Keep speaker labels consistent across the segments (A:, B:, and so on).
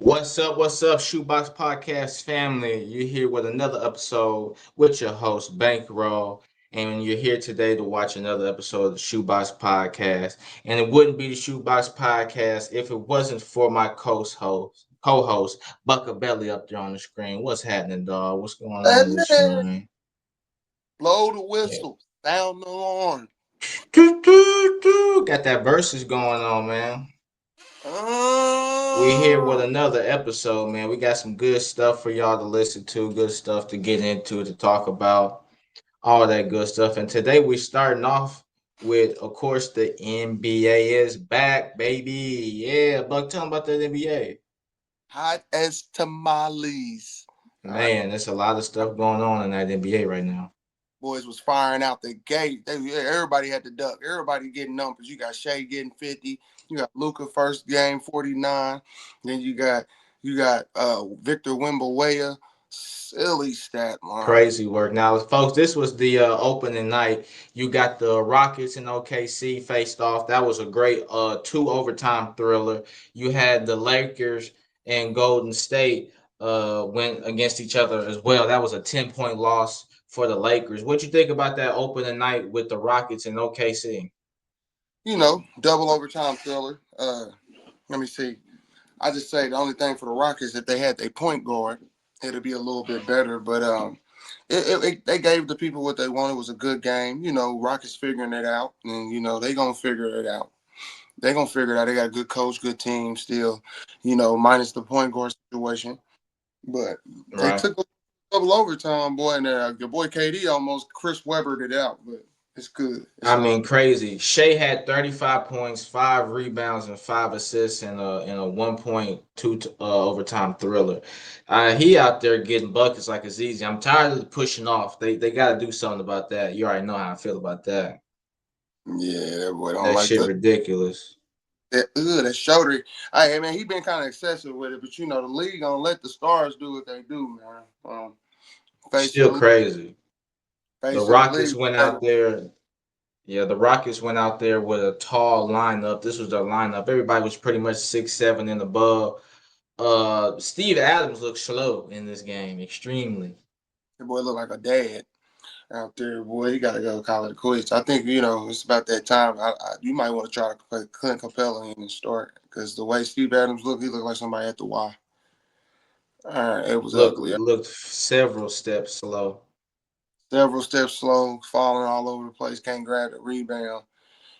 A: What's up, ShoeBox Podcast family? You're here with another episode with your host, Bankroll, and you're here today to watch another episode of the ShoeBox Podcast. And it wouldn't be the ShoeBox Podcast if it wasn't for my co-host, Buckaveli up there on the screen. What's happening, dog? What's going on with you,
B: Hey,
A: man?
B: blow the
A: Yeah.
B: whistle, sound the alarm.
A: Got that verses going on, man. We here with
B: Uh,
A: another episode, man. We got some good stuff for y'all to listen to, good stuff to get into, to talk about, all that good stuff. And today we're starting off with, of course, the NBA is back, baby. Yeah, Buck, tell them about the NBA.
B: hot as tamales. Hot
A: Man, there's a lot of stuff going on in that NBA right now.
B: boys was firing out the gate. Everybody had to duck. Everybody getting numbers. You got Shea getting 50. You got Luca first game 49. Then you got Victor Wembanyama. Silly stat line.
A: Crazy work. Now, folks, this was the opening night. You got the Rockets and OKC faced off. That was a great two overtime thriller. You had the Lakers and Golden State went against each other as well. That was a 10-point loss for the Lakers. What you think about that opening night with the Rockets and OKC?
B: Double overtime thriller. Let me see. I just say the only thing for the Rockets, if they had their point guard, it'd be a little bit better. But they gave the people what they wanted. It was a good game. Rockets figuring it out, and they gonna figure it out. They gonna figure it out. They got a good coach, good team still. Minus the point guard situation, but they
A: Right.
B: took a double overtime, boy, and your boy KD almost Chris Webbered it out. But it's good. It's
A: I
B: all
A: mean, crazy. Shea had 35 points, 5 rebounds, and 5 assists in a 1.2 overtime thriller. He out there getting buckets like it's easy. I'm tired of the pushing off. They got to do something about that. You already know how I feel about that.
B: yeah. That boy don't
A: That
B: like
A: shit
B: the
A: ridiculous.
B: that shoulder. Hey man, he been kind of excessive with it, but the league gonna let the stars do what they do, man. Face of
A: Still
B: the
A: crazy. The
B: face of the
A: Rockets
B: league.
A: went out there. Yeah, the Rockets went out there with a tall lineup. This was their lineup. Everybody was pretty much 6'7" and above. Steve Adams looked slow in this game, extremely.
B: The boy look like a dad out there, boy. He gotta go call it quits. I think it's about that time. You might want to try to put Clint Capella in and start because the way Steve Adams looked, he looked like somebody at the Y. It was ugly.
A: Looked several steps slow.
B: Several steps slow, falling all over the place, can't grab the rebound.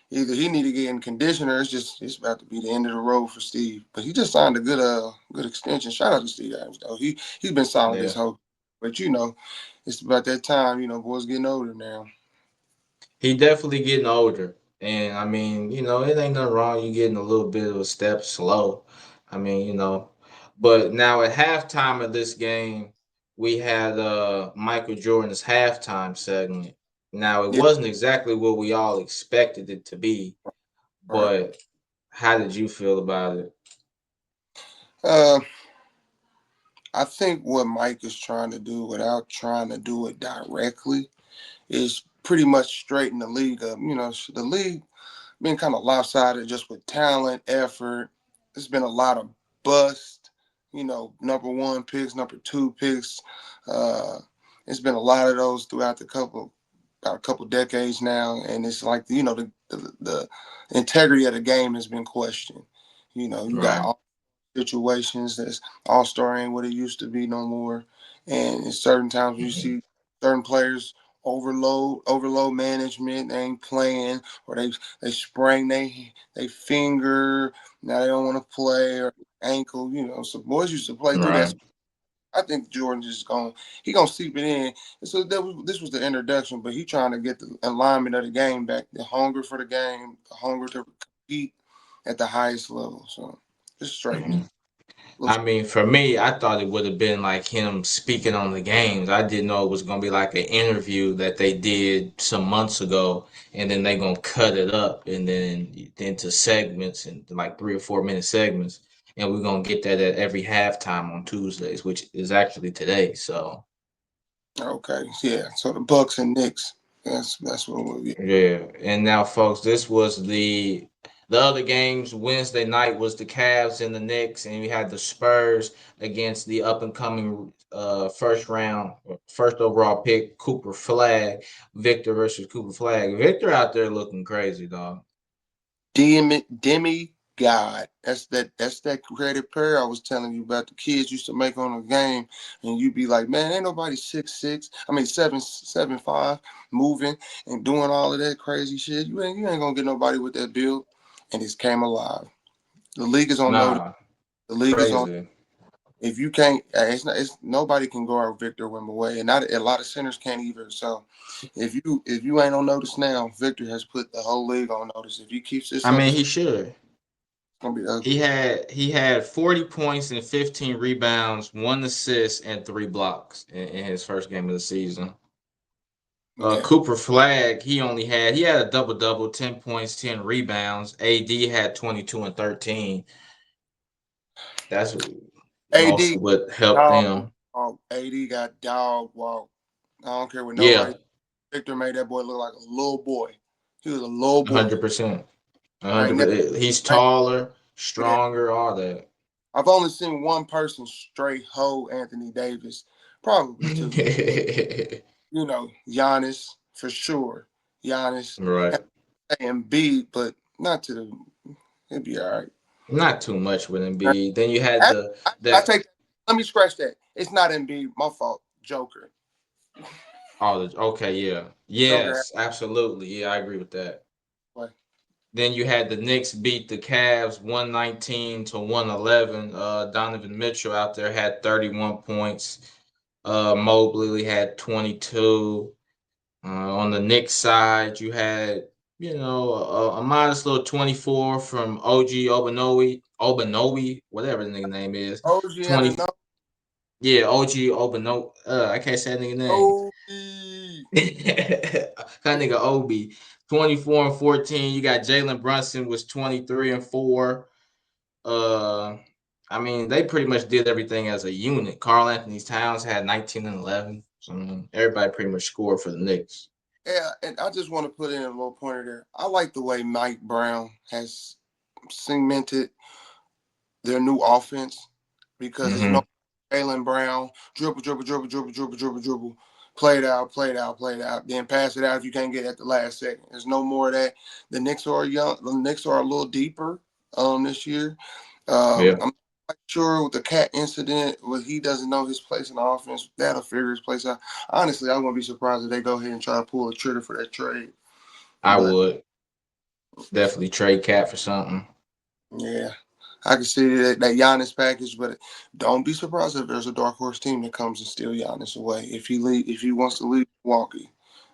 B: Either he need to get in conditioner. It's about to be the end of the road for Steve. But he just signed a good extension. Shout out to Steve Adams though. He's been solid this
A: Yeah.
B: whole. But it's about that time. Boys getting older now.
A: He definitely getting older. And I mean, it ain't nothing wrong. You getting a little bit of a step slow. I mean, but now at halftime of this game, we had Michael Jordan's halftime segment. Now it
B: Yeah.
A: wasn't exactly what we all expected it to be,
B: Right.
A: but how did you feel about it?
B: Uh, I think what Mike is trying to do, without trying to do it directly, is pretty much straighten the league up. The league been kind of lopsided just with talent, effort. There's been a lot of bust. Number one picks, number two picks. Uh, it's been a lot of those throughout about a couple decades now, and it's like the integrity of the game has been questioned. You got
A: Right.
B: all situations that's all star ain't what it used to be no more, and in certain times you
A: Mhm.
B: see certain players overload management. They ain't playing, or they sprain they finger. Now they don't want to play or ankle. So boys used to play through that.
A: Right.
B: I think Jordan just gonna seep it in. And so this was the introduction, but he trying to get the alignment of the game back, the hunger for the game, the hunger to compete at the highest level. So just straighten it.
A: Mhm. I mean, for me, I thought it would have been like him speaking on the games. I didn't know it was gonna be like an interview that they did some months ago, and then they gonna cut it up and then into segments and like 3 or 4 minute segments, and we're gonna get that at every halftime on Tuesdays, which is actually today. So
B: Okay, yeah. So the Bucks and Knicks. That's what we'll be.
A: yeah, and now, folks, this was the The other games Wednesday night was the Cavs and the Knicks, and we had the Spurs against the up and coming first overall pick Cooper Flag. Victor versus Cooper Flag. Victor out there looking crazy, dog.
B: Demi God. That's that creative prayer I was telling you about the kids used to make on a game, and you be like, man, ain't nobody 6'6". I mean 7'5", moving and doing all of that crazy shit. You ain't gonna get nobody with that build, and it's came alive. The league is on notice.
A: Nah,
B: The league is on.
A: crazy.
B: If you can't, it's nobody can guard Victor Wembanyama, and not a lot of centers can't either. So, if you ain't on notice now, Victor has put the whole league on notice. If he keeps this
A: I
B: up,
A: mean,
B: it's
A: he should.
B: gonna be
A: He
B: ugly.
A: had he had 40 points and 15 rebounds, 1 assist, and 3 blocks in his first game of the season.
B: Yeah.
A: Cooper Flag, he had a double double, 10 points, 10 rebounds. AD had 22 and 13. That's
B: AD
A: mostly what helped
B: dog
A: them.
B: walk. AD got dog walk. I don't care what
A: Yeah,
B: nobody. Victor made that boy look like a little boy. He was a little boy.
A: 100%.
B: I ain't never.
A: 100%. He's
B: I ain't
A: taller,
B: see that.
A: stronger, all that.
B: I've only seen one person straight hoe Anthony Davis, probably two. Giannis for sure. Giannis
A: Right.
B: and B, but not to the. It'd be all right.
A: Not too much with Embiid. Then you had
B: I,
A: the
B: I
A: that
B: take. Let me scratch that. It's not Embiid. My fault. Joker.
A: oh okay, yeah.
B: Joker had
A: Yes, absolutely. Yeah, I agree with that.
B: to play.
A: Then you had the Knicks beat the Cavs 119 to 111. Donovan Mitchell out there had 31 points. Mobley had 22. On the Knicks side, you had, a modest little 24 from OG Obanowi, whatever the nigga name is.
B: OG and
A: 20,
B: another
A: yeah, OG Obanowi. I can't say that nigga name.
B: OG.
A: That nigga Obi. 24 and 14. You got Jalen Brunson was 23 and 4. Uh I mean, they pretty much did everything as a unit. Carl Anthony Towns had 19 and 11. So I mean, everybody pretty much scored for the Knicks.
B: Yeah, and I just want to put in a little pointer there. I like the way Mike Brown has cemented their new offense because there's no
A: Mm-hmm.
B: Jalen Brown dribble, dribble, dribble, dribble, dribble, dribble, dribble, play it out, play it out, play it out, then pass it out if you can't get it at the last second. There's no more of that. The Knicks are young. The Knicks are a little deeper this year.
A: Yeah,
B: I'm not sure with the cat incident, what he doesn't know his place in the offense. That'll figure his place out. Honestly, I wouldn't be surprised if they go ahead and try to pull a trigger for that trade.
A: I
B: But
A: would definitely trade Cat for something.
B: yeah, I can see that Giannis package. But don't be surprised if there's a dark horse team that comes and steal Giannis away. If he wants to leave Milwaukee,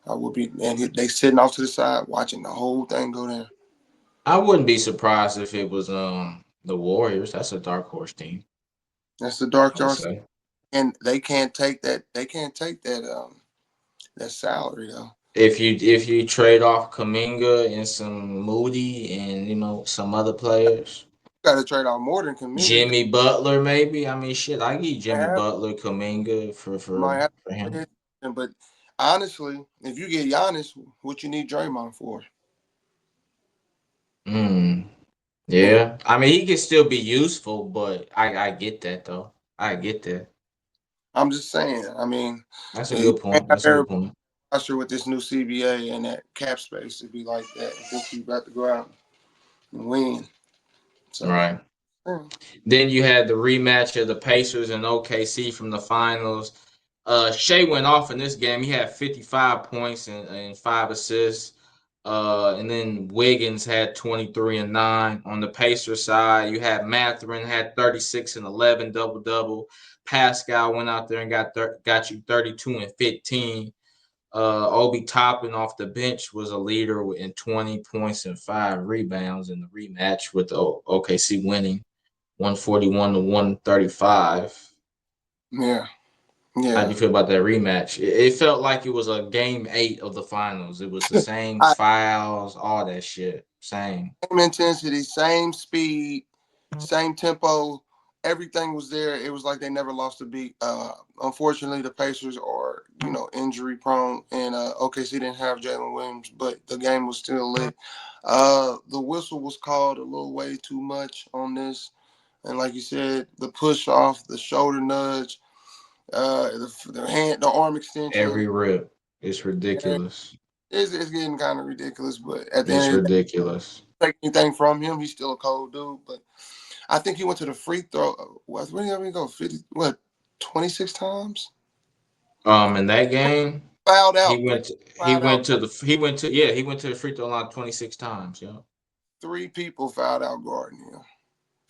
B: I would be. And they sitting off to the side watching the whole thing go down.
A: I wouldn't be surprised if it was the Warriors. That's a dark horse team,
B: That's the dark
A: I would
B: horse,
A: say.
B: and they can't take that. They can't take that salary though.
A: If you trade off Kaminga and some Moody and some other players,
B: Got to trade out more than Kaminga.
A: Jimmy Butler maybe. I mean, shit, I give
B: Might
A: Jimmy
B: have,
A: Butler, Kaminga for
B: might
A: for
B: have
A: for him.
B: but honestly, if you get Giannis, what you need Draymond for?
A: Mm,
B: And
A: yeah, I mean he can still be useful, but I get that though. I get that.
B: I'm just saying. I mean,
A: That's a
B: you
A: good
B: can't
A: point.
B: have
A: That's a good
B: everybody
A: point.
B: roster with this new CBA and that cap space to be like that. I think you about to go out and win. So,
A: Right.
B: yeah.
A: Then you had the rematch of the Pacers and OKC from the finals. Shea went off in this game. He had 55 points and 5 assists. And then Wiggins had 23 and 9. On the Pacers side, you had Mathurin had 36 and 11 double double. Pascal went out there and got you 32 and 15. Obi Toppin off the bench was a leader in 20 points and 5 rebounds in the rematch with OKC winning 141 to 135.
B: Yeah.
A: How do
B: Yeah.
A: you feel about that rematch? It felt like it was a game 8 of the finals. It was the same
B: I,
A: fouls, all that shit. Same.
B: same intensity, same speed, same tempo. everything was there. It was like they never lost a beat. Unfortunately, the Pacers are, injury prone, and OKC didn't have Jalen Williams, but the game was still lit. The whistle was called a little way too much on this, and like you said, the push off, the shoulder nudge, the arm extension,
A: Every rip. It's
B: and
A: ridiculous.
B: it's getting kind of ridiculous. But at the
A: It's
B: end of the day,
A: ridiculous.
B: take anything from him, he's still a cold dude. But I think he went to the free throw. What? Where did he go? 50? What? 26 times?
A: In that game,
B: Fouled
A: he
B: out.
A: went to, he
B: Fouled out.
A: went to the he went to yeah, he went to the free throw line 26 times, yeah.
B: Three people fouled out guarding him.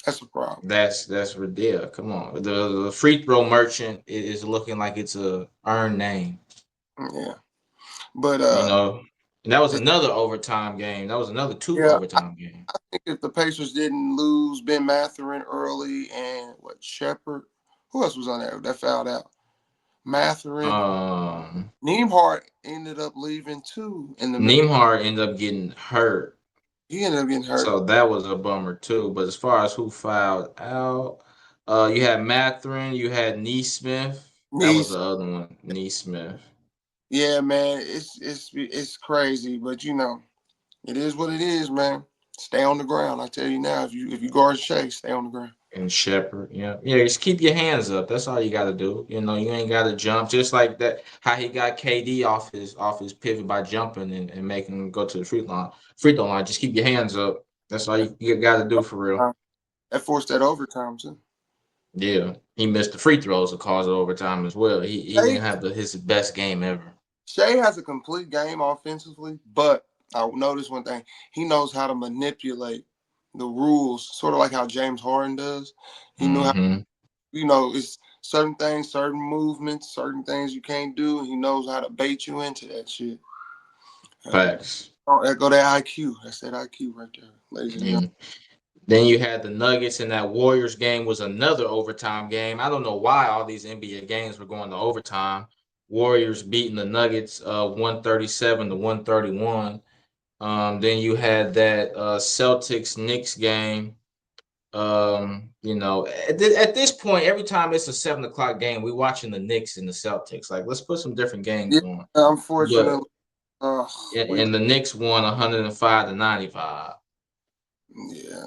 B: That's a problem.
A: That's ridiculous. Come on. The free throw merchant is looking like it's a earned name.
B: Yeah, but
A: You know, and that was another overtime game. That was another two
B: yeah, I
A: overtime game.
B: think if the Pacers didn't lose Ben Mathurin early and what Shepard, who else was on there that fouled out? Mathurin,
A: Um,
B: Nembhard ended up leaving too in the middle.
A: Nembhard ended up getting hurt,
B: He ended up getting hurt.
A: so that was a bummer too. But as far as who fouled out, you had Mathurin, you had Neesmith. That was
B: Nice.
A: the other one, Neesmith.
B: Yeah, man, it's crazy, but it is what it is, man. Stay on the ground. I tell you now, if you guard Shea, stay on the ground.
A: And Shepherd, yeah, yeah. Just keep your hands up. That's all you got to do. You know, you ain't got to jump. Just like that, how he got KD off his pivot by jumping and making him go to the free throw line. Just keep your hands up. That's all you got to do for real.
B: That forced that overtime too.
A: Yeah, he missed the free throws to cause overtime as well. He
B: Shea,
A: didn't have his best game ever.
B: Shea has a complete game offensively, but I noticed one thing: he knows how to manipulate the rules, sort of like how James Harden does. He knew how,
A: Mm-hmm.
B: it's certain things, certain movements, certain things you can't do. And he knows how to bait you into that shit. Uh,
A: Facts.
B: that go that IQ. That's that IQ right there, ladies and gentlemen.
A: And then you had the Nuggets, and that Warriors game was another overtime game. I don't know why all these NBA games were going to overtime. Warriors beating the Nuggets 137 to 131. Then you had that Celtics Knicks game. At this point, every time it's a 7 o'clock game, we watching the Knicks and the Celtics. Like, let's put some different games
B: Yeah,
A: on. But
B: unfortunately, we
A: and the Knicks won 105 to 95.
B: yeah,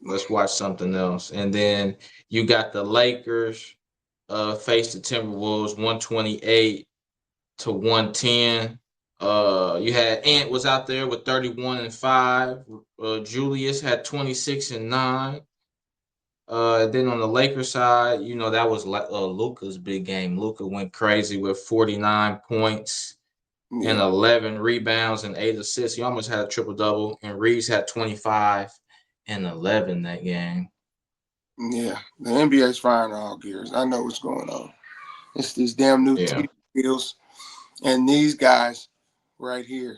A: Let's watch something else. And then you got the Lakers face the Timberwolves 128 to 110. You had Ant was out there with 31 and 5. Julius had 26 and 9. Then on the Lakers side, that was like Luka's big game. Luka went crazy with 49 points and
B: yeah,
A: 11 rebounds and 8 assists. He almost had a triple double. And Reeves had 25 and 11 that game.
B: yeah. The NBA's firing all gears. I know what's going on. It's these damn new
A: Yeah.
B: TV deals and these guys right here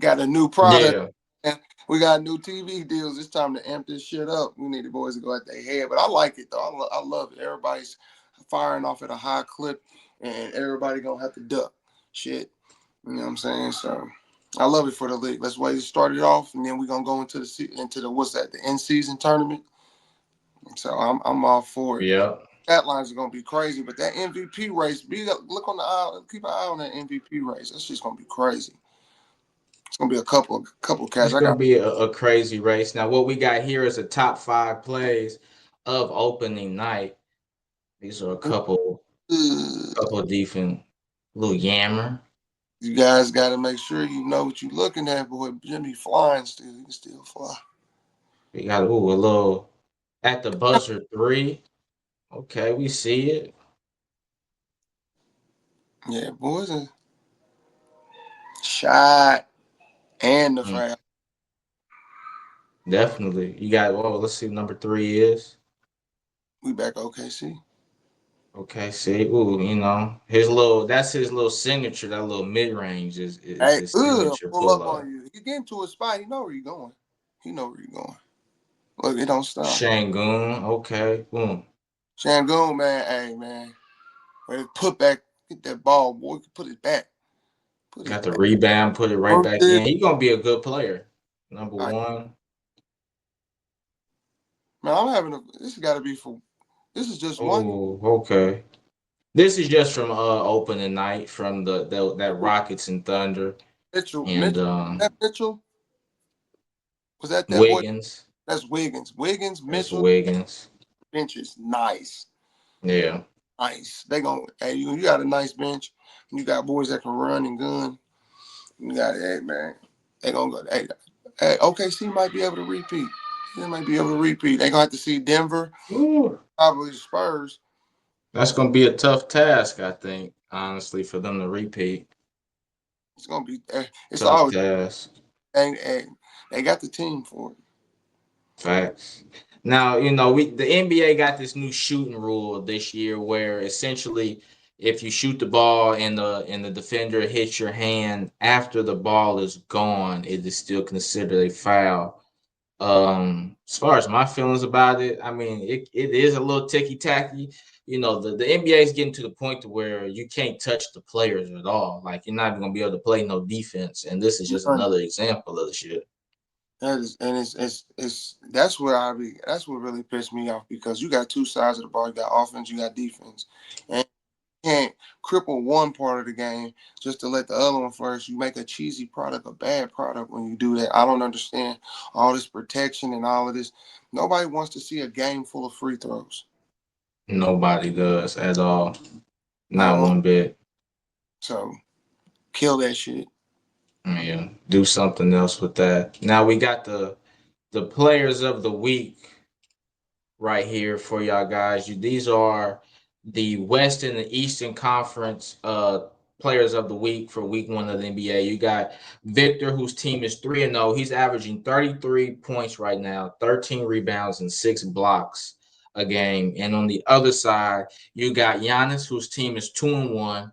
B: got a new product.
A: Yeah.
B: And we got new TV deals. It's time to amp this shit up. We need the boys to go at their head. But I like it, though. I love it. Everybody's firing off at a high clip, and everybody going to have to duck shit. You know what I'm saying? So I love it for the league. Let's wait to start it off, and then we're going to go into the what's that, the in-season tournament. So I'm all for it.
A: Yeah.
B: Stat lines are going to be crazy, but that MVP race, look on the eye, keep an eye on that MVP race. That's just going to be crazy. It's gonna be a couple cats.
A: It's
B: I
A: gonna
B: got
A: be a crazy race. Now, what we got here is the top 5 plays of opening night. These are a couple of different little yammer.
B: you guys got to make sure you know what you're looking at, boy. Jimmy flying still. He can still fly.
A: We got a little at the buzzer 3. Okay, we see it.
B: Yeah, boys. Shot and the
A: Mm,
B: foul.
A: definitely. You got let's see what number 3 is.
B: We back OKC.
A: Okay, see, that's his little signature. That little mid range is
B: Hey,
A: his signature
B: pull
A: pull
B: up
A: up.
B: on you. You get into a spot, you know where you're going. He know where you're going. Look, it don't stop.
A: Shangoon, okay, boom.
B: Shangoon, man. Hey, man. Ready to put back, get that ball, boy. Put it back. Put
A: Got
B: it
A: the
B: back.
A: rebound, put it right back
B: This.
A: in. He gonna be a good player. Number
B: All right.
A: one.
B: Man, I'm having a. This got to be for. This is just one.
A: Oh, okay. This is just from opening night from the that Rockets and Thunder
B: Mitchell,
A: and
B: Mitchell, that Mitchell was that boy.
A: Wiggins.
B: That's Wiggins. Wiggins,
A: That's
B: Mitchell,
A: Wiggins.
B: bench is nice,
A: Yeah.
B: nice. They gonna. Hey, you got a nice bench. You got boys that can run and gun. You got it, hey man. They gonna go. Hey, OKC might be able to repeat. They might be able to repeat. They gonna have to see Denver,
A: Ooh.
B: probably the Spurs.
A: That's gonna be a tough task, I think, honestly, for them to repeat.
B: It's gonna be. It's
A: Tough
B: always.
A: task.
B: They got the team for it.
A: Facts. Now, we the NBA got this new shooting rule this year where essentially if you shoot the ball and the defender hits your hand after the ball is gone, it is still considered a foul. As far as my feelings about it, I mean it is a little ticky tacky. The NBA is getting to the point to where you can't touch the players at all. Like you're not even gonna be able to play no defense. And this is just
B: None.
A: another example of the shit.
B: That is, and it's that's where I be. That's what really pissed me off because you got two sides of the ball. You got offense, you got defense, and you can't cripple one part of the game just to let the other one flourish. You make a cheesy product, a bad product when you do that. I don't understand all this protection and all of this. Nobody wants to see a game full of free throws.
A: Nobody does at all.
B: I
A: Not
B: don't.
A: one bit.
B: So kill that shit.
A: Yeah, do something else with that. Now we got the players of the week right here for y'all guys. These are the Western and Eastern Conference players of the week for week 1 of the NBA. You got Victor, whose team is 3-0. He's averaging 33 points right now, 13 rebounds, and 6 blocks a game. And on the other side, you got Giannis, whose team is 2-1.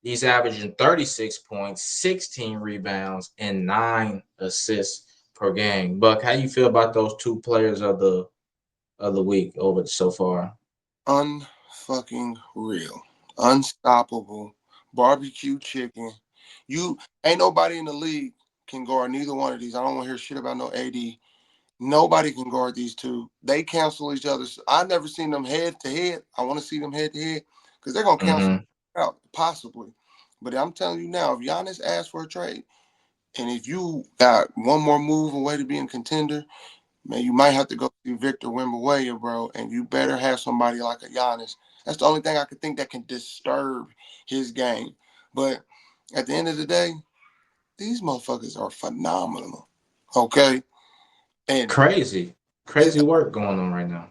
A: He's averaging 36 points, 16 rebounds, and 9 assists per game. Buck, how you feel about those two players of the week over so far?
B: Unfucking real. Unstoppable. Barbecue chicken. You ain't nobody in the league can guard neither one of these. I don't want to hear shit about no AD. Nobody can guard these two. They cancel each other. I never seen them head to head. I want to see them head to head because they're gonna cancel
A: Mm-hmm.
B: out possibly. But I'm telling you now, if Giannis asks for a trade, and if you got one more move away to being contender, man, you might have to go see Victor Wembanyama, bro, and you better have somebody like a Giannis. That's the only thing I could think that can disturb his game. But at the end of the day, these motherfuckers are phenomenal. Okay, and
A: Crazy,
B: it,
A: crazy work going on right now.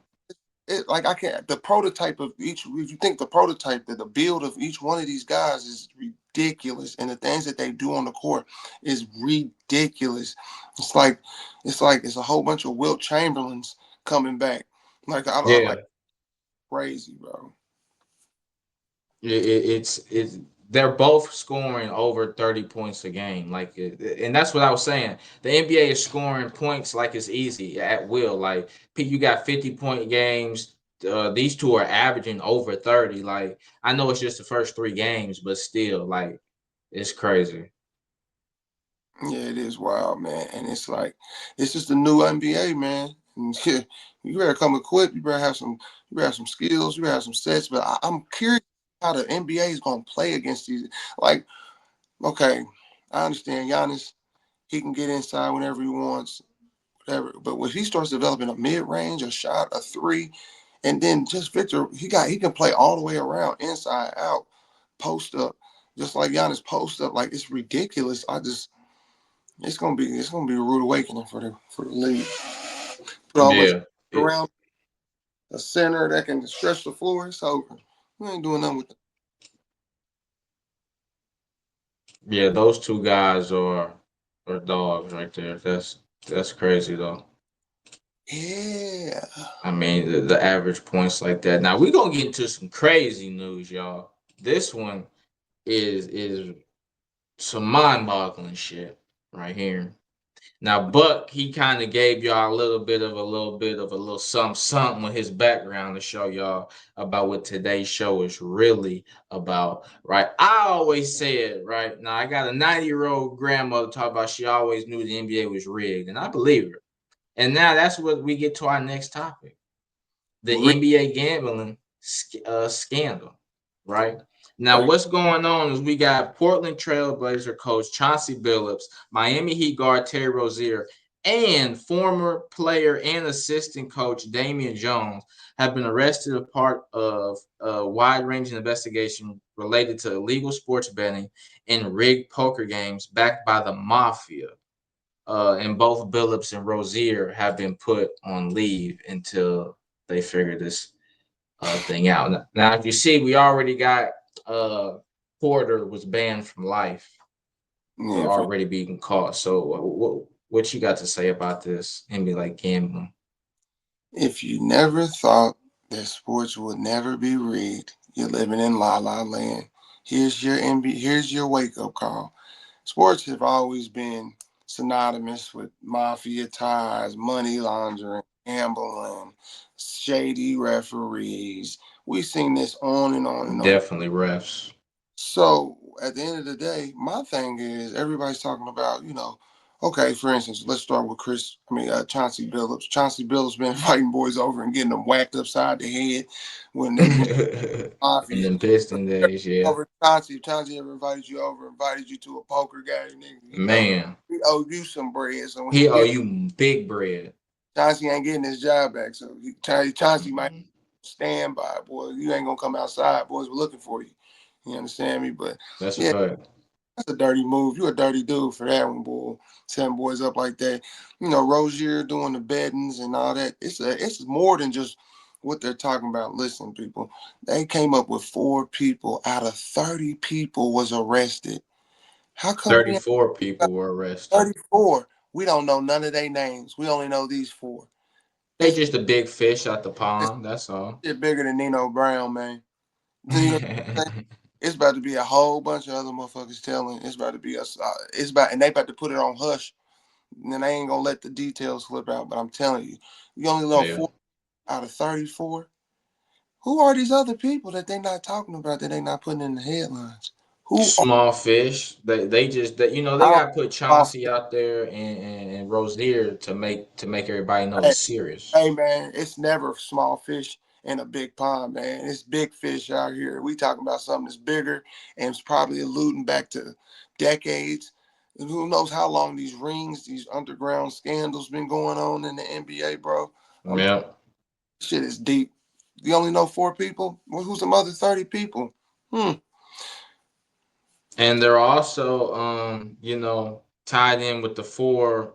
B: like I can't. The prototype of each. If you think the prototype, that the build of each one of these guys is ridiculous, and the things that they do on the court is ridiculous. It's like it's a whole bunch of Wilt Chamberlains coming back. Like I like
A: Yeah,
B: crazy, bro.
A: it's they're both scoring over 30 points a game. And that's what I was saying. The NBA is scoring points like it's easy at will. Like you got 50-point games. These two are averaging over 30. Like I know it's just the first 3 games, but still, like it's crazy.
B: Yeah, it is wild, man. And it's like it's just a new NBA, man. And yeah, you better come equipped. You better have some. You better have some skills. You better have some sets. But I'm curious how the NBA is going to play against these. Like, okay, I understand Giannis. He can get inside whenever he wants, whatever. But when he starts developing a mid range, a shot, a three, and then just Victor, he can play all the way around, inside out, post up, just like Giannis post up. Like it's ridiculous. It's gonna be a rude awakening for the league. Put all much
A: Yeah. It,
B: around a center that can stretch the floor. It's over. We ain't doing nothing with that.
A: yeah, those two guys are dogs right there. That's crazy though.
B: Yeah.
A: I mean, the average points like that. Now we're gonna get into some crazy news, y'all. This one is some mind-boggling shit right here. Now, Buck, he kind of gave y'all a little something something with his background to show y'all about what today's show is really about, right? I always said, right now, I got a 90-year-old grandmother talk about she always knew the NBA was rigged, and I believe her. And now that's what we get to our next topic, the
B: Re-
A: NBA gambling scandal, right? Now, what's going on is we got Portland Trailblazer coach Chauncey Billups, Miami Heat guard Terry Rozier, and former player and assistant coach Damian Jones have been arrested as part of a wide-ranging investigation related to illegal sports betting and rigged poker games backed by the mafia. And both Billups and Rozier have been put on leave until they figure this thing out. Now, if you see, we already got Porter was banned from life for
B: yeah,
A: already being caught. So, what you got to say about this and be like gambling?
B: if you never thought that sports would never be rigged, you're living in la la land. Here's your NBA, here's your wake up call. Sports have always been synonymous with mafia ties, money laundering, gambling, shady referees. We've seen this on and on and on.
A: Definitely refs.
B: So at the end of the day, my thing is everybody's talking about, okay, for instance, let's start with Chauncey Billups. Chauncey Billups been inviting boys over and getting them whacked upside the head when they went
A: In
B: mafia.
A: them Piston days, yeah.
B: Over Chauncey ever invited you over, invited you to a poker game, nigga,
A: Man,
B: he owed you some bread. So when he
A: he owe
B: get
A: you big bread.
B: Chauncey ain't getting his job back. So Chauncey might
A: Mhm.
B: stand by, boy. You ain't gonna come outside, boys. We're looking for you. You understand me? But
A: That's a
B: yeah,
A: fact.
B: that's a dirty move. You a dirty dude for that one, boy. Setting boys up like that. Rozier doing the beddings and all that. It's more than just what they're talking about. Listen, people, they came up with 4 people out of 30 people was arrested. How come we ain't
A: 34
B: got
A: people were arrested.
B: 34? We don't know none of their names. We only know these 4.
A: They
B: It's
A: just a big fish out the
B: it's
A: pond. That's all.
B: shit bigger than Nino Brown, man. You know what I'm saying? It's about to be a whole bunch of other motherfuckers telling. It's about to be and they about to put it on hush. And then they ain't gonna let the details slip out. But I'm telling you, you only know
A: Yeah.
B: 4 out of 34. Who are these other people that they not talking about that they not putting in the headlines? Who are
A: Small fish. They just they
B: I don't
A: gotta put
B: know.
A: Chauncey out there and Rozier to make everybody know
B: Hey,
A: it's serious.
B: hey, man, it's never small fish in a big pond, man. It's big fish out here. We talking about something that's bigger and it's probably alluding back to decades. And who knows how long these rings, these underground scandals been going on in the NBA, bro. I'm
A: Yeah.
B: shit is deep. You only know 4 people? Well, who's some other 30 people? Hmm.
A: And they're also tied in with the four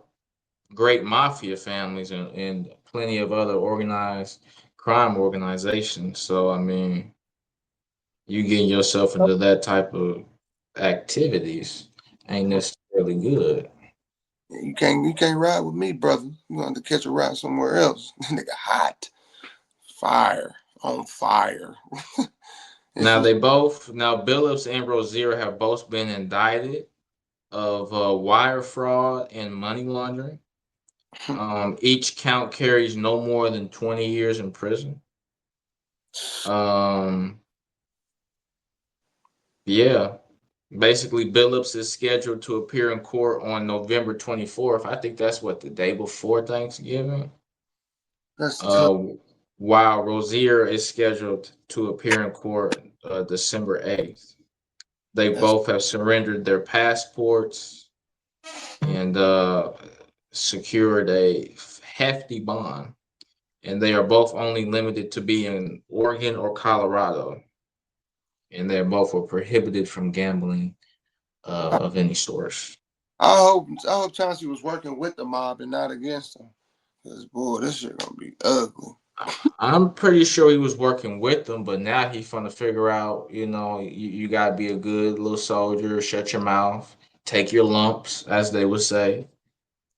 A: great mafia families and plenty of other organized crime organizations. So I mean, you getting yourself into that type of activities ain't necessarily good.
B: You can't ride with me, brother. You want to catch a ride somewhere else. Nigga hot. Fire. On fire. This
A: Now
B: was
A: they both now Billups and Rozier have both been indicted of wire fraud and money laundering. Each count carries no more than 20 years in prison. Um, yeah, basically Billups is scheduled to appear in court on November 24th. I think that's what the day before Thanksgiving.
B: that's tough.
A: Uh, while Rozier is scheduled to appear in court December 8th. They
B: That's
A: both have surrendered their passports and secured a hefty bond. And they are both only limited to be in Oregon or Colorado. And they both were prohibited from gambling of any source.
B: I hope Chauncey was working with the mob and not against them. Cause boy, this shit gonna be ugly.
A: I'm pretty sure he was working with them, but now he's trying to figure out, you got to be a good little soldier, shut your mouth, take your lumps, as they would say,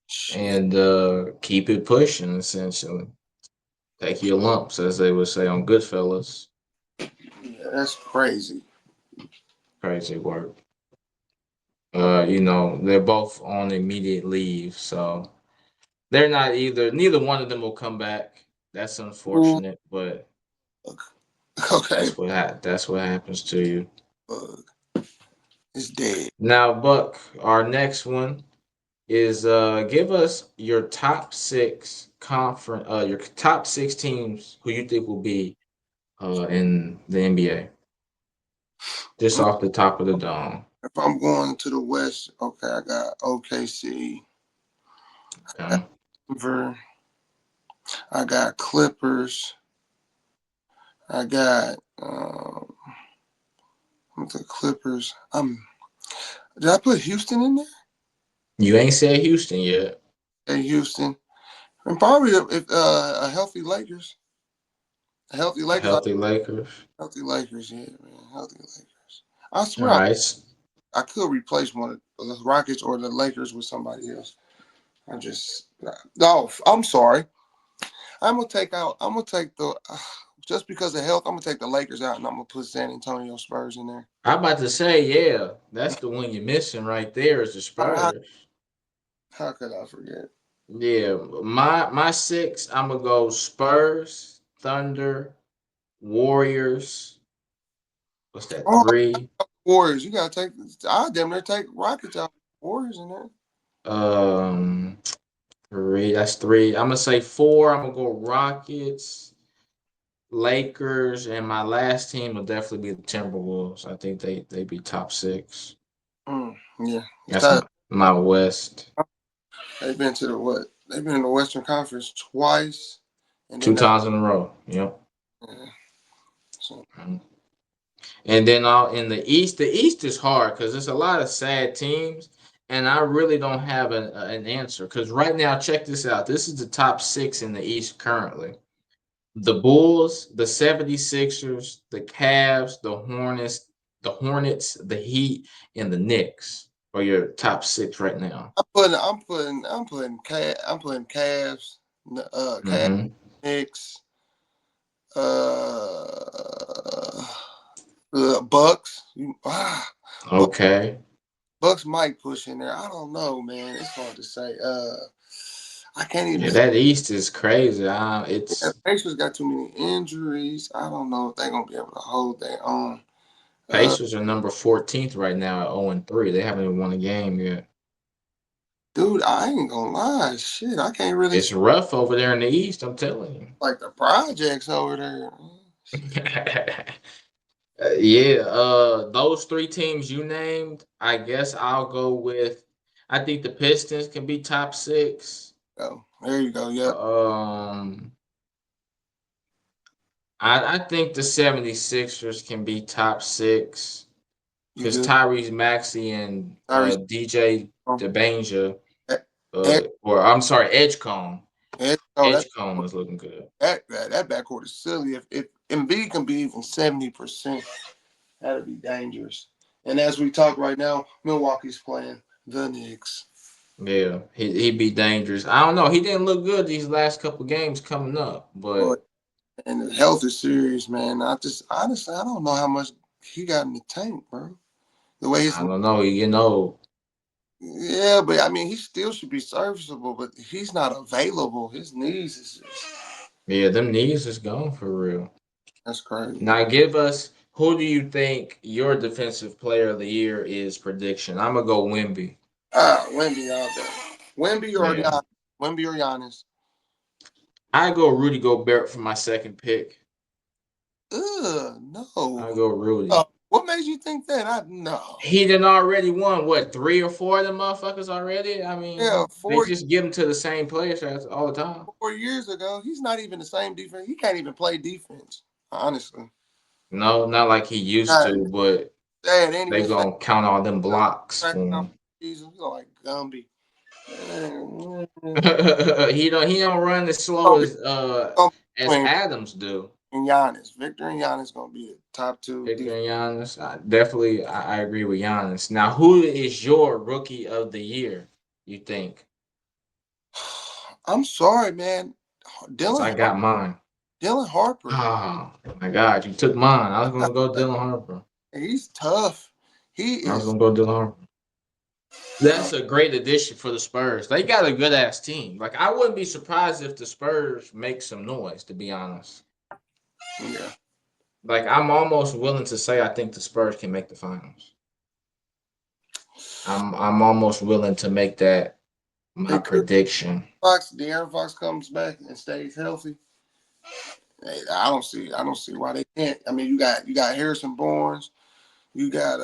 B: Shit.
A: and keep it pushing, essentially. Take your lumps, as they would say on Goodfellas.
B: Yeah, that's crazy.
A: Crazy work. They're both on immediate leave, so they're not neither one of them will come back. That's
B: Ooh,
A: unfortunate, but
B: okay.
A: that's what happens to you.
B: Bug. It's dead.
A: Now, Buck, our next one. is give us your top six conference your top six teams who you think will be in the NBA. Just off the top of the dome.
B: If I'm going to the West, okay, I got OKC, I got
A: Okay.
B: Denver, I got Clippers, I got the Clippers. Did I put Houston in there?
A: You ain't said Houston yet.
B: Hey, Houston, and probably if a healthy Lakers, a healthy
A: A
B: Lakers,
A: healthy Lakers.
B: healthy Lakers, yeah, man, healthy Lakers. I
A: All
B: swear
A: right.
B: I could replace one of the Rockets or the Lakers with somebody else. I just no, I'm sorry. I'm gonna take the just because of health. I'm gonna take the Lakers out and I'm gonna put San Antonio Spurs in there.
A: I'm about to say, yeah, that's the one you're missing right there is the
B: How,
A: Spurs.
B: how could I forget?
A: Yeah, my six, I'm gonna go Spurs, Thunder, Warriors. What's that?
B: Oh,
A: Three.
B: Warriors. You gotta take. I damn near take Rockets out. Warriors in there.
A: Um, three. That's three. I'm gonna say four. I'm gonna go Rockets, Lakers, and my last team will definitely be the Timberwolves. I think they be top six.
B: Yeah,
A: That's my West.
B: they've been to the what? They've been in the Western Conference twice, and
A: Two
B: then
A: times in a row. Yep.
B: yeah, so,
A: Mhm. And then all in the East. The East is hard because there's a lot of sad teams, and I really don't have an answer. Because right now, check this out. This is the top six in the East currently. The Bulls, the 76ers, the Cavs, the Heat, and the Knicks are your top six right now.
B: I'm putting Cavs, Cavs,
A: Mm-hmm.
B: Knicks, Bucks.
A: Okay.
B: Bucks might push in there. I don't know, man. It's hard to say. I can't even
A: Yeah,
B: say.
A: that East is crazy.
B: Yeah,
A: It's
B: Pacers got too many injuries. I don't know if they're gonna be able to hold their own. Uh,
A: Pacers are number 14th right now at 0-3. They haven't even won a game yet.
B: dude, I ain't gonna lie. Shit, I can't really
A: It's
B: see
A: rough over there in the East, I'm telling
B: like the projects over there.
A: you.
B: Shit.
A: Yeah, those three teams you named, I guess I'll go with. I think the Pistons can be top six.
B: Oh, there you go. Yep,
A: Um, I think the 76ers can be top six
B: you
A: because
B: do.
A: Tyrese Maxey and
B: Tyrese,
A: DJ
B: oh,
A: DeBanja,
B: Ed, Ed,
A: or I'm sorry, Edgecombe.
B: oh,
A: Edgecombe is looking good.
B: that backcourt is silly. If Embiid can be even 70%, that'd be dangerous. And as we talk right now, Milwaukee's playing the Knicks.
A: Yeah, he'd be dangerous. I don't know. He didn't look good these last couple games coming up,
B: Boy,
A: but
B: and the health is serious, man. I just honestly, I don't know how much he got in the tank, bro. The way his
A: I don't know. You know,
B: yeah, but I mean, he still should be serviceable, but he's not available. His knees is just
A: yeah, them knees is gone for real.
B: that's crazy.
A: Now, give us who do you think your defensive player of the year is prediction? I'm gonna go Wimby.
B: Wemby out there. Wemby or
A: Yeah,
B: Giannis. Wemby or Giannis.
A: I go Rudy Gobert for my second pick. I
B: No.
A: go Rudy.
B: What made you think that? I no.
A: He done already won what three or four of them motherfuckers already. I
B: Yeah,
A: mean, they
B: four
A: just give them to the same players all the time.
B: 4 years ago, he's not even the same defense. He can't even play defense. Honestly,
A: No, not like he used
B: God,
A: to, but
B: dad ain't
A: they
B: even say
A: gonna count all them blocks for him.
B: he's like Gumby.
A: He don't run as slow
B: Gonna be, gonna
A: as
B: be
A: Adams do.
B: and Giannis. Victor and Giannis gonna be the top two
A: Victor
B: defense.
A: and Giannis, I agree with Giannis. Now, who is your rookie of the year? You think?
B: I'm sorry, man.
A: Because
B: Dylan
A: I got mine.
B: Dylan Harper.
A: Oh my God, you took mine. I was gonna go Dylan Harper.
B: He's tough. He
A: I was
B: is.
A: gonna go Dylan Harper. That's a great addition for the Spurs. They got a good ass team. Like I wouldn't be surprised if the Spurs make some noise. To be honest,
B: Yeah.
A: like I'm almost willing to say I think the Spurs can make the finals. I'm almost willing to make that. My
B: If
A: prediction.
B: De'Aaron Fox comes back and stays healthy, hey, I don't see why they can't. I mean, you got Harrison Barnes, you got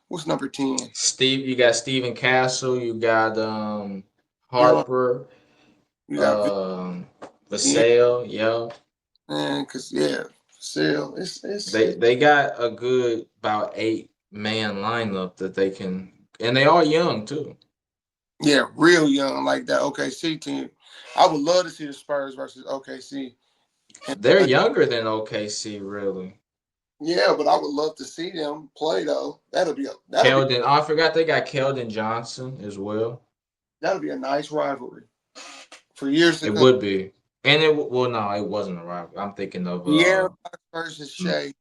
B: what's number 10?
A: You got Steven Castle, you got
B: Uh,
A: Harper,
B: you got
A: um
B: Vic,
A: Vassell, yeah.
B: man, cause yeah, Sale,
A: They
B: it's
A: they got a good about 8-man lineup that they can, and they are young too.
B: yeah, real young like that OKC team. I would love to see the Spurs versus OKC. And,
A: They're younger than OKC, really.
B: yeah, but I would love to see them play though.
A: Keldon, oh, I forgot they got Keldon Johnson as well.
B: That'll be a nice rivalry for years to
A: It
B: come.
A: would be, and well, no, it wasn't a rival. I'm thinking of
B: De'Aaron Fox versus
A: mm,
B: Shea,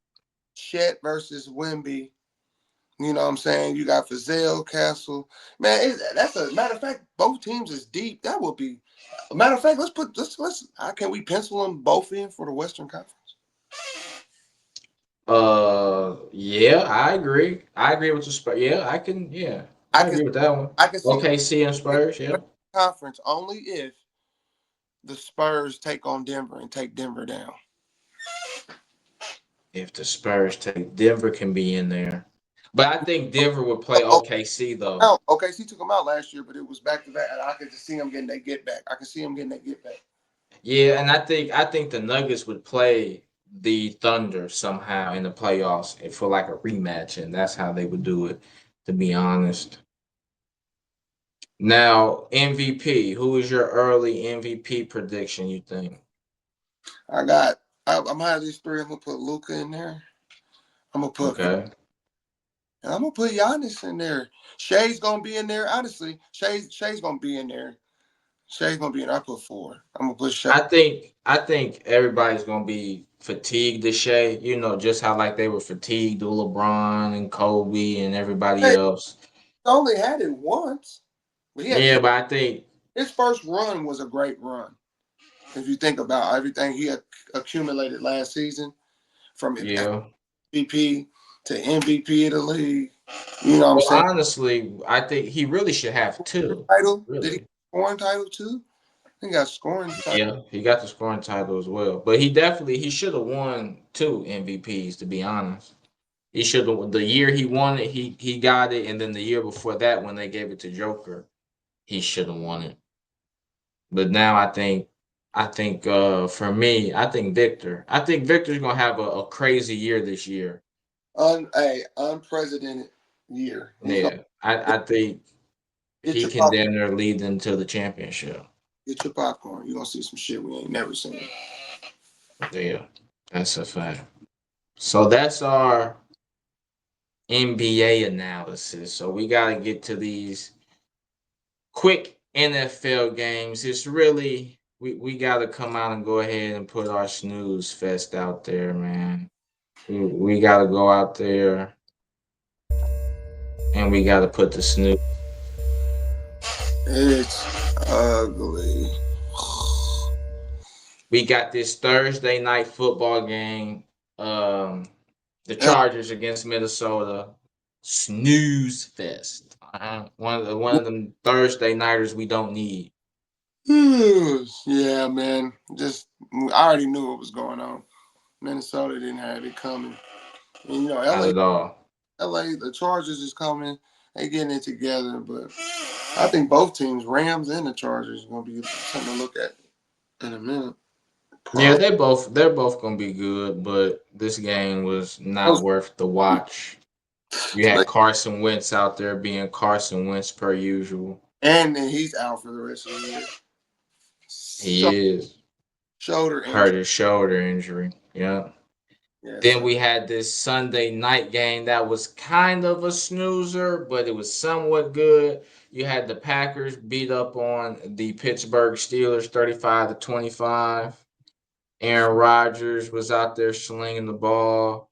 B: Chet versus Wemby. You know what I'm saying? You got Fazell, Castle. Man, that's a matter of fact. Both teams is deep. That would be a matter of fact. Let's. How can we pencil them both in for the Western Conference?
A: yeah, I agree. I agree with the Spurs. Yeah, I can. Yeah,
B: I
A: I
B: can
A: agree with that one.
B: I can see them
A: OKC and
B: in
A: Spurs.
B: the
A: Yeah.
B: Western Conference only if the Spurs take on Denver and take Denver down.
A: If the Spurs take Denver, can be in there, but I think Denver would play
B: Oh,
A: OKC though.
B: OKC took them out last year, but it was back to back, and I could just see them getting that get back. I can see them getting that get back.
A: Yeah, and I think the Nuggets would play the Thunder somehow in the playoffs for like a rematch, and that's how they would do it. To be honest. Now MVP. Who is your early MVP prediction? You think?
B: I'm out of these three. I'm gonna put Luca in there. I'm gonna put
A: Okay.
B: And I'm gonna put Giannis in there. Shay's gonna be in there. Honestly, Shay's gonna be in there. Shay's gonna be in there. I put four. I'm gonna put Shay.
A: I think everybody's gonna be fatigued this Shea. You know, just how like they were fatigued to LeBron and Kobe and everybody
B: Hey,
A: else.
B: only had it once, but
A: Yeah, but I think
B: his first run was a great run. If you think about everything he accumulated last season, from
A: yeah.
B: MVP to MVP of the league, you know what I'm
A: Well,
B: saying?
A: honestly, I think he really should have two.
B: Title? Did he
A: Really.
B: scoring title too? He got scoring title.
A: Yeah, he got the scoring title as well. But he should have won two MVPs to be honest. He should have the year he won it, he got it, and then the year before that when they gave it to Joker, he should have won it. But now I think for me, I think Victor. I think Victor's gonna have a crazy year this year.
B: Unprecedented year. He's gonna
A: Yeah. I think
B: get
A: he
B: your
A: can
B: pop,
A: damn near lead them to the championship.
B: get your popcorn. You're gonna see some shit we ain't never seen.
A: Yeah. That's a fact. So that's our NBA analysis. So we gotta get to these quick NFL games. It's really we gotta come out and go ahead and put our snooze fest out there, man. We gotta go out there and we gotta put the snooze.
B: It's ugly.
A: We got this Thursday night football game. Um, the
B: Hell,
A: Chargers against Minnesota. Snooze fest. One of them Thursday nighters we don't need.
B: yeah, man. Just I already knew what was going on. Minnesota didn't have it coming. And you know,
A: Not at all.
B: The Chargers is coming. They getting it together, but I think both teams, Rams and the Chargers, are gonna be something to look at in a minute.
A: Yeah,
B: Probably.
A: they're both gonna be good, but this game was not worth the watch. You had Carson Wentz out there being Carson Wentz per usual.
B: And then he's out for the rest of the year.
A: He is
B: Shoulder
A: hurt
B: injury.
A: his shoulder injury. Yeah.
B: Yeah,
A: Then
B: so
A: we had this Sunday night game that was kind of a snoozer, but it was somewhat good. You had the Packers beat up on the Pittsburgh Steelers 35-25. Aaron Rodgers was out there slinging the ball.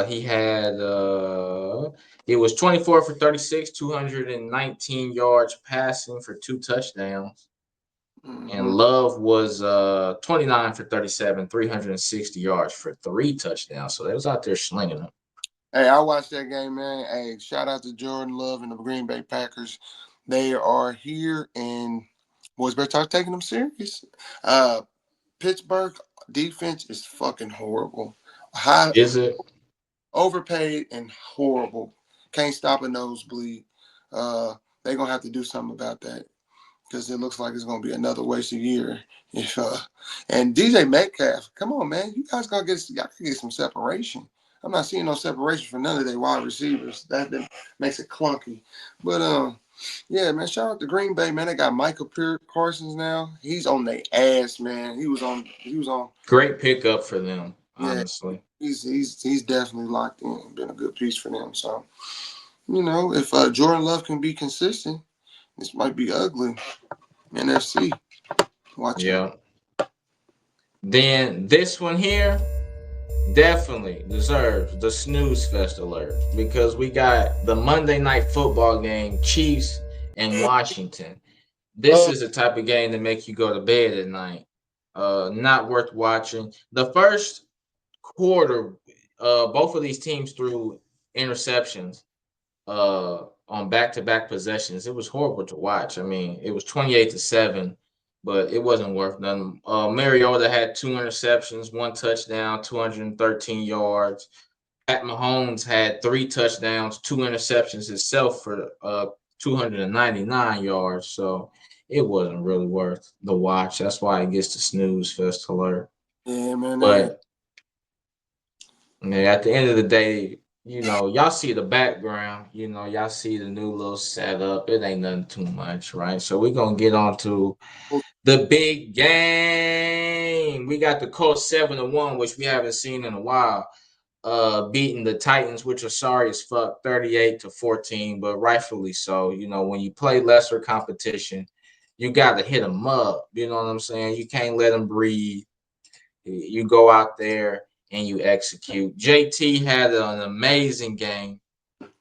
A: He had it was 24 for 36, 219 yards passing for two touchdowns. And
B: mm-hmm.
A: Love was 29 for 37, 360 yards for three touchdowns. So they was out there slinging them.
B: Hey, I watched that game, man. Hey, shout out to Jordan Love and the Green Bay Packers. They are here, and boys better start taking them serious. Uh, Pittsburgh defense is fucking horrible. High
A: Is it?
B: overpaid and horrible. Can't stop a nosebleed. They're gonna have to do something about that because it looks like it's gonna be another wasted year. If and DJ Metcalf, come on, man, you guys y'all gotta get some separation. I'm not seeing no separation for none of their wide receivers. That makes it clunky. But yeah, man, shout out to Green Bay, man. They got Michael Parsons now. He's on their ass, man. He was on.
A: Great pickup for them,
B: Yeah,
A: honestly.
B: he's definitely locked in. Been a good piece for them. So if Jordan Love can be consistent, this might be ugly. NFC, watch out.
A: Yeah. Then this one here definitely deserves the snooze fest alert because we got the Monday night football game, Chiefs and Washington. This
B: Oh,
A: is the type of game that make you go to bed at night. Not worth watching. The first quarter, both of these teams threw interceptions on back-to-back possessions. It was horrible to watch. I mean, it was 28-7, but it wasn't worth nothing. Mariota had two interceptions, one touchdown, 213 yards. Pat Mahomes had three touchdowns, two interceptions himself for 299 yards. So it wasn't really worth the watch. That's why it gets the snooze fest alert.
B: yeah, man.
A: But at the end of the day, y'all see the background, y'all see the new little setup. It ain't nothing too much, right? So we're gonna get on to the big game. We got the Colts 7-1, which we haven't seen in a while. Beating the Titans, which are sorry as fuck, 38-14, but rightfully so. When you play lesser competition, you gotta hit them up. You know what I'm saying? You can't let them breathe. You go out there and you execute. JT had an amazing game.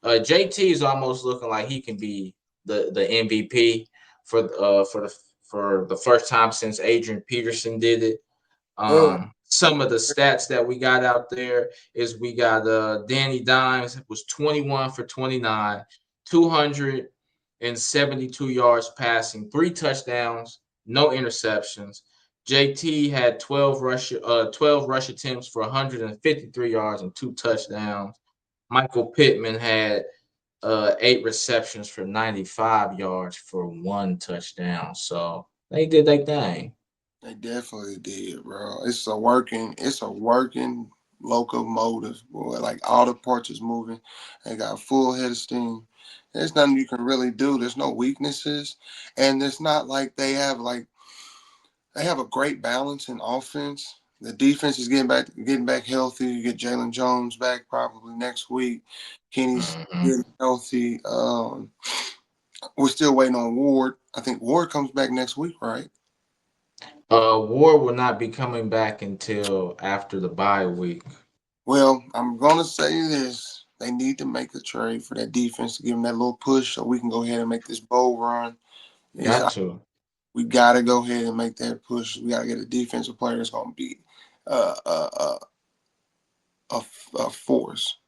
A: JT is almost looking like he can be the MVP for the first time since Adrian Peterson did it.
B: Oh,
A: Some of the stats that we got out there is we got Danny Dimes was 21 for 29, 272 yards passing, three touchdowns, no interceptions. JT had 12 rush attempts for 153 yards and two touchdowns. Michael Pittman had eight receptions for 95 yards for one touchdown. So they did their thing.
B: they definitely did, bro. It's a working locomotive, boy. Like all the parts is moving. They got full head of steam. There's nothing you can really do. There's no weaknesses, and it's not like they have a great balance in offense. The defense is getting back healthy. You get Jalen Jones back probably next week. Kenny's
A: Mhm.
B: getting healthy. We're still waiting on Ward. I think Ward comes back next week, right?
A: Ward will not be coming back until after the bye week.
B: Well, I'm gonna say this: they need to make a trade for that defense to give them that little push, so we can go ahead and make this bowl run. Is
A: Got to.
B: We gotta go ahead and make that push. We gotta get a defensive player that's gonna be uh, uh, uh, a force.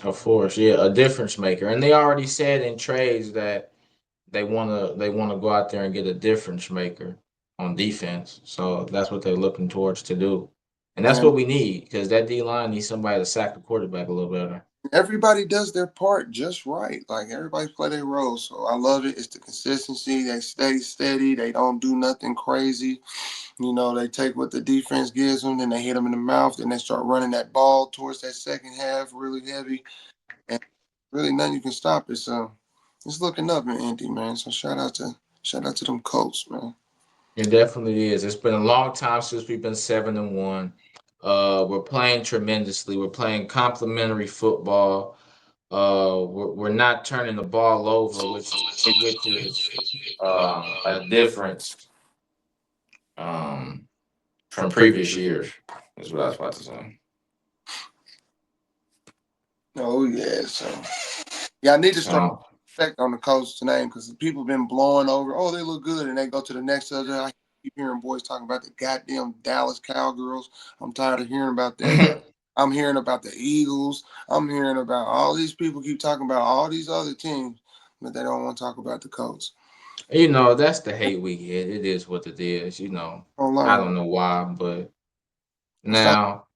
A: Of course, yeah, a difference maker. And they already said in trades that they wanna go out there and get a difference maker on defense. So that's what they're looking towards to do. And that's
B: Man,
A: what we need because that D line needs somebody to sack the quarterback a little better.
B: everybody does their part just right. Like everybody play their role. So I love it. It's the consistency. They stay steady. They don't do nothing crazy. They take what the defense gives them, then they hit them in the mouth, then they start running that ball towards that second half really heavy, and really nothing you can stop it. So it's looking up in Indy, man. So shout out to them Colts, man.
A: It definitely is. It's been a long time since we've been 7-1. We're playing tremendously. We're playing complementary football. We're not turning the ball over, which is a difference um, from previous years. Is what I was about to say.
B: Oh yeah, so yeah, I need to start
A: So
B: respect on the Colts name because people been blowing over. Oh, they look good, and they go to the next subject. I keep hearing boys talking about the goddamn Dallas Cowgirls. I'm tired of hearing about that. I'm hearing about the Eagles. I'm hearing about all these people keep talking about all these other teams, but they don't want to talk about the Colts.
A: That's the hate we get. It is what it is. I
B: Online.
A: don't know why, but
B: Stop.
A: now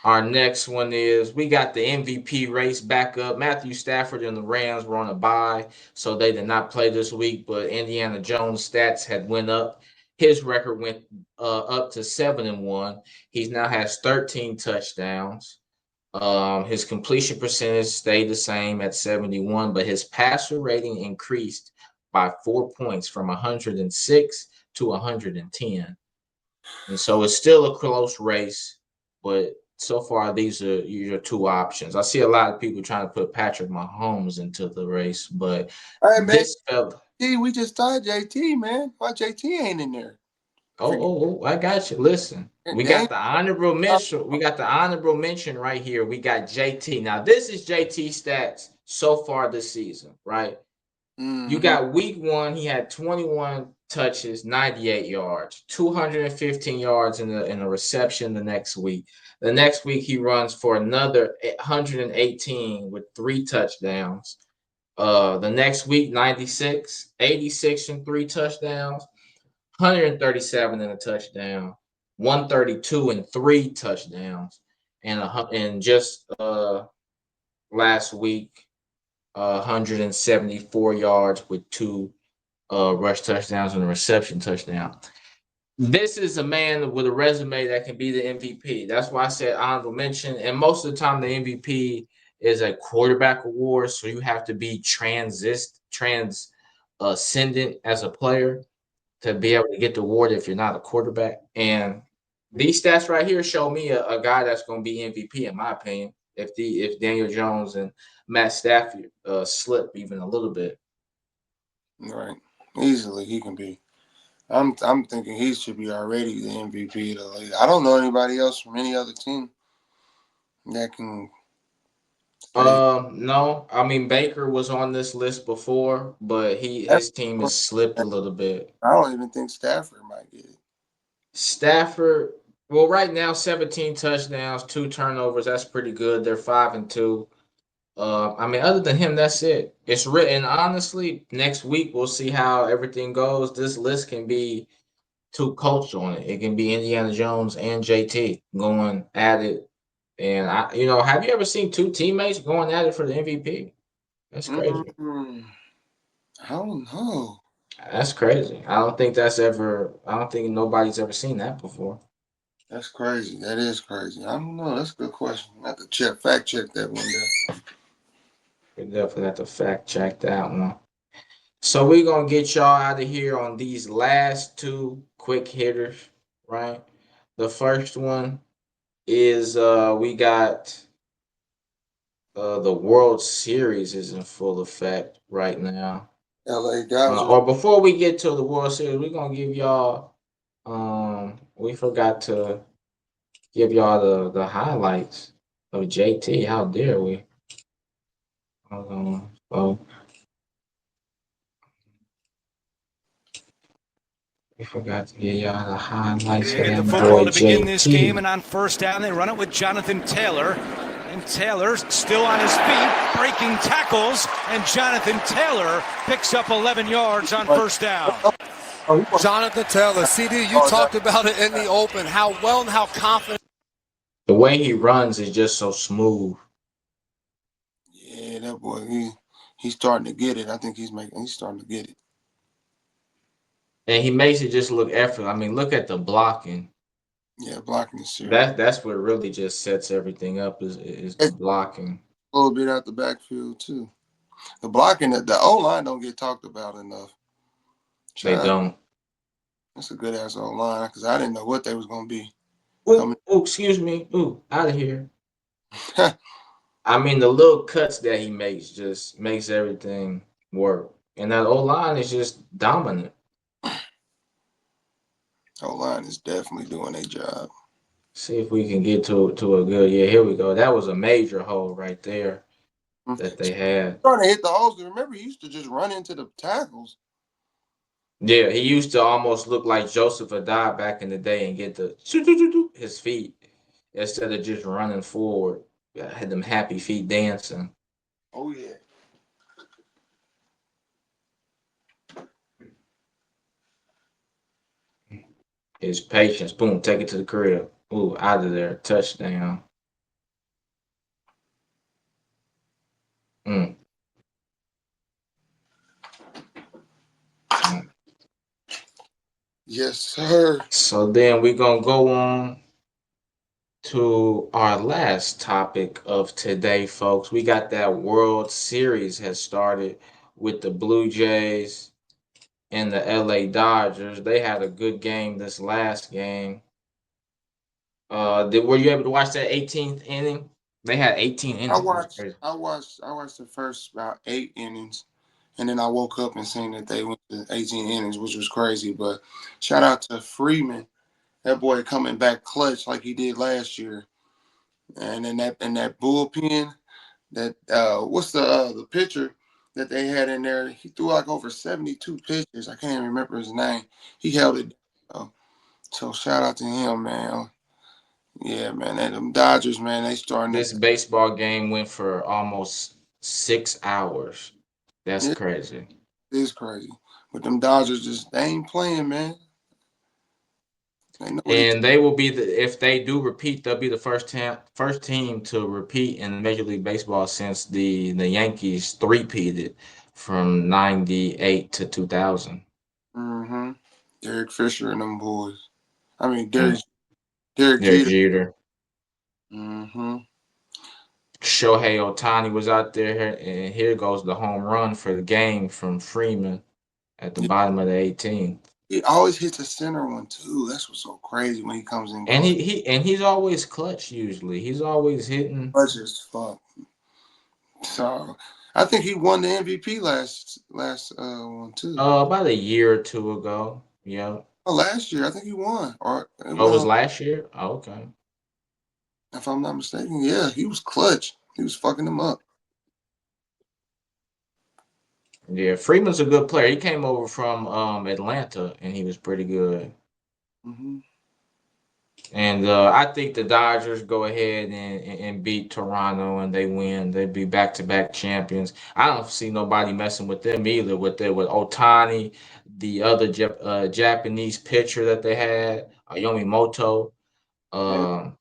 A: our next one is we got the MVP race back up. Matthew Stafford and the Rams were on a bye, so they did not play this week. But Indiana Jones' stats had went up. His record went up to 7-1. He now has 13 touchdowns. His completion percentage stayed the same at 71, but his passer rating increased by 4 points from 106 to 110. And so it's still a close race, but so far these are your two options. I see a lot of people trying to put Patrick Mahomes into the race, but
B: Hey man,
A: this fella.
B: we just tied JT, man. Why JT ain't in there? Freaking
A: I got you. Listen, we
B: dang.
A: got the honorable mention. We got the honorable mention right here. We got JT. Now, this is JT stats so far this season, right? You
B: Mm-hmm.
A: got week one, he had 21 touches, 98 yards, 215 yards in a reception the next week. The next week he runs for another 118 with 3 touchdowns. The next week 96, 86 and 3 touchdowns, 137 and a touchdown, 132 and 3 touchdowns, and just last week 174 yards with 2 rush touchdowns and a reception touchdown. This is a man with a resume that can be the MVP. That's why I said honorable mention. And most of the time, the MVP is a quarterback award, so you have to be transcendent as a player to be able to get the award if you're not a quarterback. And these stats right here show me a guy that's going to be MVP in my opinion. If Daniel Jones and Matt Stafford slip even a little bit.
B: Right. Easily he can be. I'm thinking he should be already the MVP of the league. I don't know anybody else from any other team that can say
A: No, I mean Baker was on this list before, but
B: that.
A: his team has slipped a little bit.
B: I don't even think Stafford might get it.
A: Stafford, well, right now 17 touchdowns, 2 turnovers. That's pretty good. They're 5-2. I mean, other than him, that's it. It's written honestly. Next week we'll see how everything goes. This list can be two coats on it. It can be Indiana Jones and JT going at it. And have you ever seen two teammates going at it for the MVP? That's crazy.
B: Mm, I don't know.
A: That's crazy. I don't think nobody's ever seen that before.
B: That's crazy. That is crazy. I don't know. That's a good question. I have to fact check that one there.
A: We definitely have to fact check that one. So we're gonna get y'all out of here on these last two quick hitters, right? The first one is we got the World Series is in full effect right now.
B: LA Dodgers.
A: Or before we get to the World Series, we're gonna give y'all we forgot to give y'all the highlights of JT. How dare we? So we forgot to give y'all the highlights
C: They
A: of
C: get the
A: that
C: football
A: boy
C: to begin this game,
A: JT.
C: and on first down, they run it with Jonathan Taylor. And Taylor's still on his feet, breaking tackles, and Jonathan Taylor picks up 11 yards on first down.
D: Jonathan Taylor, CD, you talked about it in the open, how well and how confident.
A: The way he runs is just so smooth.
B: Yeah, that boy, he's starting to get it. I think he's starting to get it.
A: And he makes it just look effortless. I mean, look at the blocking.
B: Yeah, blocking is serious.
A: That's what really just sets everything up is the
B: It's
A: blocking.
B: a little bit out the backfield too. The blocking, the O line don't get talked about enough.
A: They
B: Child,
A: don't.
B: that's a good ass O line because I didn't know what they was gonna be
A: Ooh,
B: coming.
A: excuse me. Ooh, out of here. I mean, the little cuts that he makes just makes everything work. And that O line is just dominant.
B: O line is definitely doing their job.
A: See if we can get to a good. Yeah, here we go. That was a major hole right there that they had.
B: Trying to hit the holes. Remember, he used to just run into the tackles.
A: Yeah, he used to almost look like Joseph Adai back in the day and get his feet instead of just running forward. Had them happy feet dancing.
B: Oh yeah.
A: His patience. Boom, take it to the crib. Ooh, out of there. Touchdown. Mm. Mm.
B: Yes, sir.
A: So then we're going to go on to our last topic of today, folks. We got that World Series has started with the Blue Jays and the LA Dodgers. They had a good game this last game. Were you able to watch that 18th inning? They had 18
B: I
A: innings. It was
B: watched,
A: crazy.
B: I watched, I watched the first about 8 innings, and then I woke up and seen that they went to 18 innings, which was crazy. But shout out to Freeman, that boy coming back clutch like he did last year. And then that bullpen, that what's the pitcher that they had in there? He threw like over 72 pitches. I can't even remember his name. He held it. So shout out to him, man. Yeah, man. And them Dodgers, man, they starting to.
A: This baseball game went for almost 6 hours. That's
B: Yeah,
A: crazy.
B: it's crazy. But them Dodgers just they ain't playing, man. They know what it.
A: And they will be if they do repeat, they'll be the first team to repeat in Major League Baseball since the Yankees three-peated from 98 to 2000.
B: Mm-hmm. Derek Fisher and them boys. I mean
A: Mm.
B: Derek
A: Derek
B: Jeter.
A: Jeter.
B: Mm-hmm.
A: Shohei Ohtani was out there, and here goes the home run for the game from Freeman at the
B: Yeah,
A: bottom of the 18th.
B: he always hits the center one too. That's what's so crazy when he comes in
A: And
B: clutch.
A: he's always clutch usually. He's always hitting.
B: Clutch as fuck. So I think he won the MVP last one too.
A: About a year or two ago. Yeah.
B: Oh, last year I think he won, or it
A: Oh, it
B: went
A: was
B: on.
A: last year? Oh, okay.
B: If I'm not mistaken, yeah, he was clutch. He was fucking them up.
A: Yeah, Freeman's a good player. He came over from Atlanta and he was pretty good.
B: Mm-hmm.
A: And I think the Dodgers go ahead and beat Toronto and they win. They be back-to-back champions. I don't see nobody messing with them either. With Otani, the other Japanese pitcher that they had, Yomiimoto.
B: Yeah,
A: Um,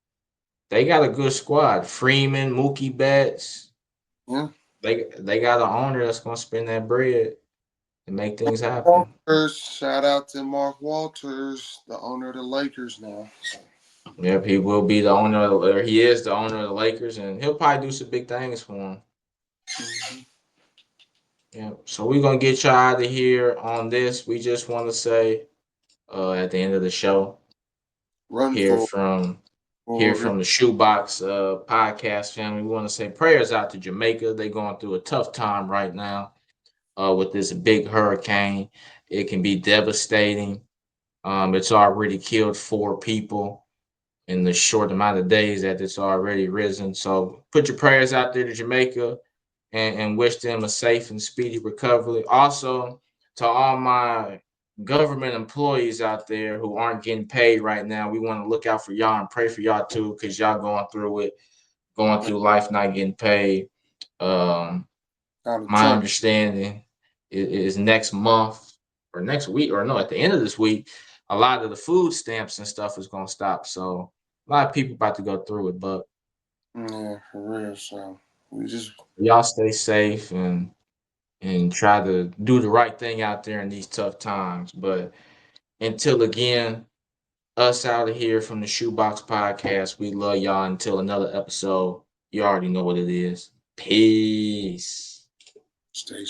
A: they got a good squad. Freeman, Mookie Betts.
B: yeah.
A: They got an owner that's gonna spend that bread and make things happen.
B: Walters, shout out to Mark Walters, the owner of the Lakers now.
A: Yep, he will be the owner, or he is the owner of the Lakers, and he'll probably do some big things for him.
B: Mm-hmm.
A: Yeah. So we're gonna get y'all out of here on this. We just want to say, at the end of the show,
B: Run
A: hear from hear
B: forward.
A: from the ShoeBox podcast family. We want to say prayers out to Jamaica. They're going through a tough time right now, with this big hurricane. It can be devastating. It's already killed 4 people in the short amount of days that it's already risen. So put your prayers out there to Jamaica and wish them a safe and speedy recovery. Also, to all my government employees out there who aren't getting paid right now, we want to look out for y'all and pray for y'all too, because y'all going through it, going through life not getting paid. Um,
B: Out of
A: my
B: town.
A: understanding is next month or next week, or no, at the end of this week, a lot of the food stamps and stuff is going to stop. So a lot of people about to go through it, but
B: Yeah, for real. So we just
A: y'all stay safe and try to do the right thing out there in these tough times. But until again, us out of here from the ShoeBox Podcast, we love y'all. Until another episode, you already know what it is. Peace.
B: stay